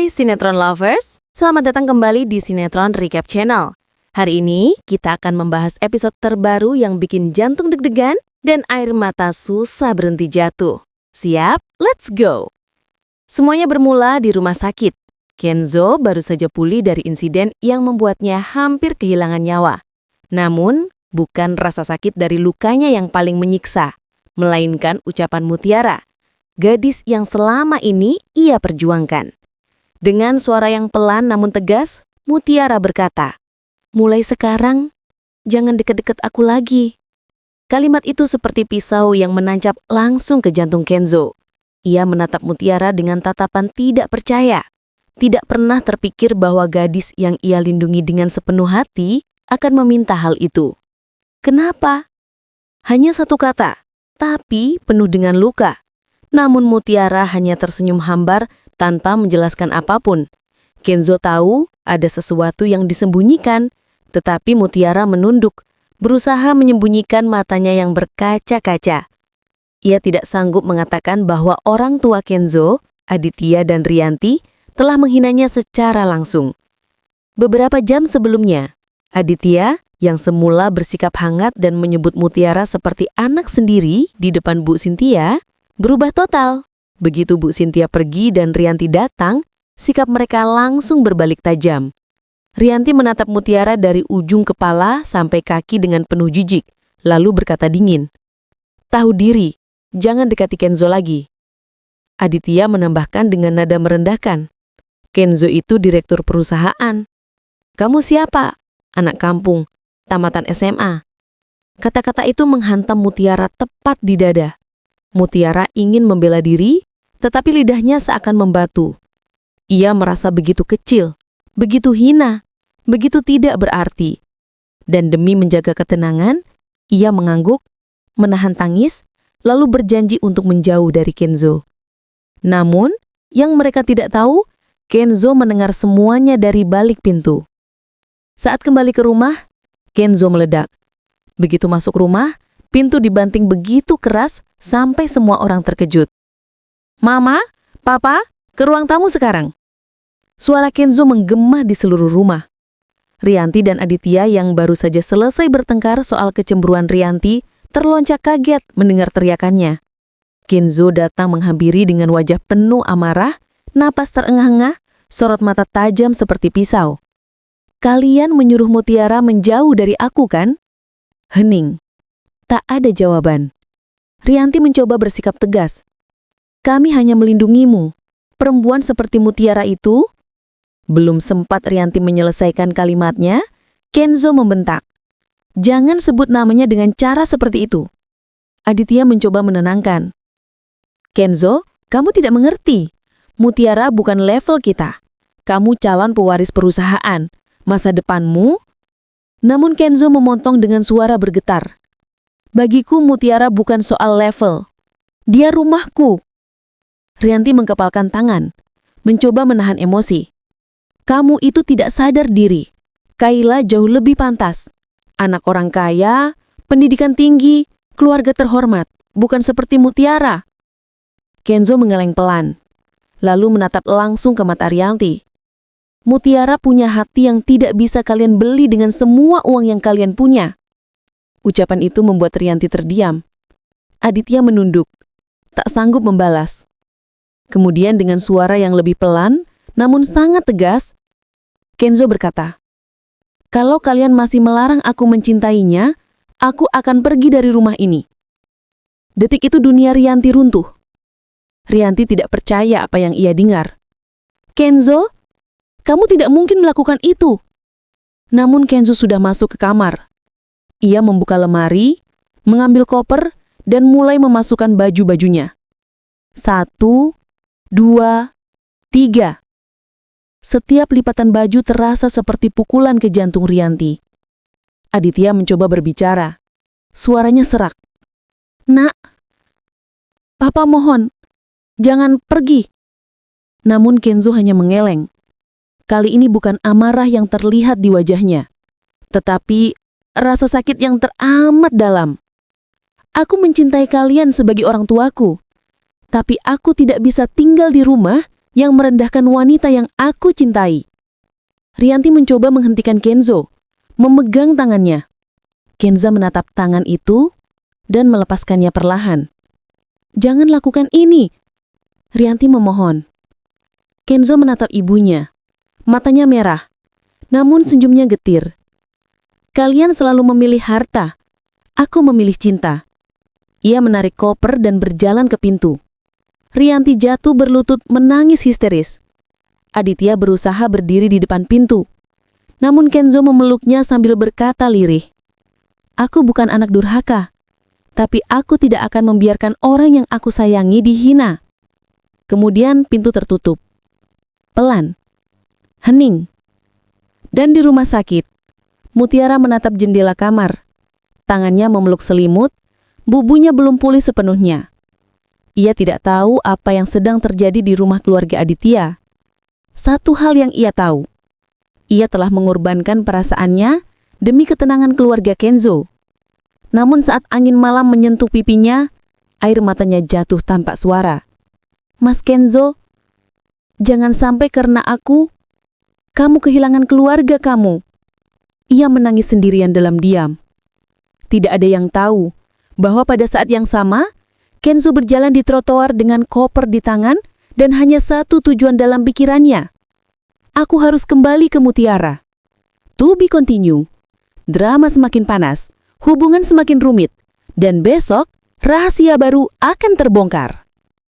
Hai Sinetron Lovers, selamat datang kembali di Sinetron Recap Channel. Hari ini kita akan membahas episode terbaru yang bikin jantung deg-degan dan air mata susah berhenti jatuh. Siap? Let's go! Semuanya bermula di rumah sakit. Kenzo baru saja pulih dari insiden yang membuatnya hampir kehilangan nyawa. Namun, bukan rasa sakit dari lukanya yang paling menyiksa, melainkan ucapan Mutiara, gadis yang selama ini ia perjuangkan. Dengan suara yang pelan namun tegas, Mutiara berkata, "Mulai sekarang, jangan deket-deket aku lagi." Kalimat itu seperti pisau yang menancap langsung ke jantung Kenzo. Ia menatap Mutiara dengan tatapan tidak percaya. Tidak pernah terpikir bahwa gadis yang ia lindungi dengan sepenuh hati akan meminta hal itu. Kenapa? Hanya satu kata, tapi penuh dengan luka. Namun Mutiara hanya tersenyum hambar tanpa menjelaskan apapun. Kenzo tahu ada sesuatu yang disembunyikan, tetapi Mutiara menunduk, berusaha menyembunyikan matanya yang berkaca-kaca. Ia tidak sanggup mengatakan bahwa orang tua Kenzo, Aditya dan Rianti, telah menghinanya secara langsung. Beberapa jam sebelumnya, Aditya, yang semula bersikap hangat dan menyebut Mutiara seperti anak sendiri di depan Bu Cynthia, berubah total. Begitu Bu Cynthia pergi dan Rianti datang, sikap mereka langsung berbalik tajam. Rianti menatap Mutiara dari ujung kepala sampai kaki dengan penuh jijik, lalu berkata dingin, "Tahu diri, jangan dekati Kenzo lagi." Aditya menambahkan dengan nada merendahkan, "Kenzo itu direktur perusahaan. Kamu siapa? Anak kampung, tamatan SMA." Kata-kata itu menghantam Mutiara tepat di dada. Mutiara ingin membela diri, tetapi lidahnya seakan membatu. Ia merasa begitu kecil, begitu hina, begitu tidak berarti. Dan demi menjaga ketenangan, ia mengangguk, menahan tangis, lalu berjanji untuk menjauh dari Kenzo. Namun, yang mereka tidak tahu, Kenzo mendengar semuanya dari balik pintu. Saat kembali ke rumah, Kenzo meledak. Begitu masuk rumah, pintu dibanting begitu keras sampai semua orang terkejut. "Mama, Papa, ke ruang tamu sekarang." Suara Kenzo menggema di seluruh rumah. Rianti dan Aditya yang baru saja selesai bertengkar soal kecemburuan Rianti terlonjak kaget mendengar teriakannya. Kenzo datang menghampiri dengan wajah penuh amarah, napas terengah-engah, sorot mata tajam seperti pisau. "Kalian menyuruh Mutiara menjauh dari aku, kan?" Hening. Tak ada jawaban. Rianti mencoba bersikap tegas. "Kami hanya melindungimu. Perempuan seperti Mutiara itu..." Belum sempat Rianti menyelesaikan kalimatnya, Kenzo membentak, "Jangan sebut namanya dengan cara seperti itu." Aditya mencoba menenangkan. "Kenzo, kamu tidak mengerti. Mutiara bukan level kita. Kamu calon pewaris perusahaan. Masa depanmu..." Namun Kenzo memotong dengan suara bergetar. "Bagiku Mutiara bukan soal level. Dia rumahku." Rianti mengkepalkan tangan, mencoba menahan emosi. "Kamu itu tidak sadar diri. Kayla jauh lebih pantas. Anak orang kaya, pendidikan tinggi, keluarga terhormat, bukan seperti Mutiara." Kenzo mengeleng pelan, lalu menatap langsung ke mata Rianti. "Mutiara punya hati yang tidak bisa kalian beli dengan semua uang yang kalian punya." Ucapan itu membuat Rianti terdiam. Aditya menunduk, tak sanggup membalas. Kemudian dengan suara yang lebih pelan, namun sangat tegas, Kenzo berkata, "Kalau kalian masih melarang aku mencintainya, aku akan pergi dari rumah ini." Detik itu dunia Rianti runtuh. Rianti tidak percaya apa yang ia dengar. "Kenzo, kamu tidak mungkin melakukan itu." Namun Kenzo sudah masuk ke kamar. Ia membuka lemari, mengambil koper, dan mulai memasukkan baju-bajunya. 1, 2, 3. Setiap lipatan baju terasa seperti pukulan ke jantung Rianti. Aditya mencoba berbicara. Suaranya serak. "Nak, Papa mohon, jangan pergi." Namun Kenzo hanya mengeleng. Kali ini bukan amarah yang terlihat di wajahnya, tetapi rasa sakit yang teramat dalam. "Aku mencintai kalian sebagai orang tuaku, tapi aku tidak bisa tinggal di rumah yang merendahkan wanita yang aku cintai. Rianti mencoba menghentikan Kenzo, memegang tangannya. Kenza menatap tangan itu dan melepaskannya perlahan. "Jangan lakukan ini," Rianti memohon. Kenzo menatap ibunya. Matanya merah, namun senyumnya getir. "Kalian selalu memilih harta. Aku memilih cinta." Ia menarik koper dan berjalan ke pintu. Rianti jatuh berlutut menangis histeris. Aditya berusaha berdiri di depan pintu. Namun Kenzo memeluknya sambil berkata lirih, "Aku bukan anak durhaka, tapi aku tidak akan membiarkan orang yang aku sayangi dihina." Kemudian pintu tertutup. Pelan. Hening. Dan di rumah sakit, Mutiara menatap jendela kamar. Tangannya memeluk selimut, bubunya belum pulih sepenuhnya. Ia tidak tahu apa yang sedang terjadi di rumah keluarga Aditya. Satu hal yang ia tahu, ia telah mengorbankan perasaannya demi ketenangan keluarga Kenzo. Namun saat angin malam menyentuh pipinya, air matanya jatuh tanpa suara. "Mas Kenzo, jangan sampai karena aku, kamu kehilangan keluarga kamu." Ia menangis sendirian dalam diam. Tidak ada yang tahu bahwa pada saat yang sama, Kenzo berjalan di trotoar dengan koper di tangan dan hanya satu tujuan dalam pikirannya. "Aku harus kembali ke Mutiara." To be continue. Drama semakin panas, hubungan semakin rumit, dan besok rahasia baru akan terbongkar.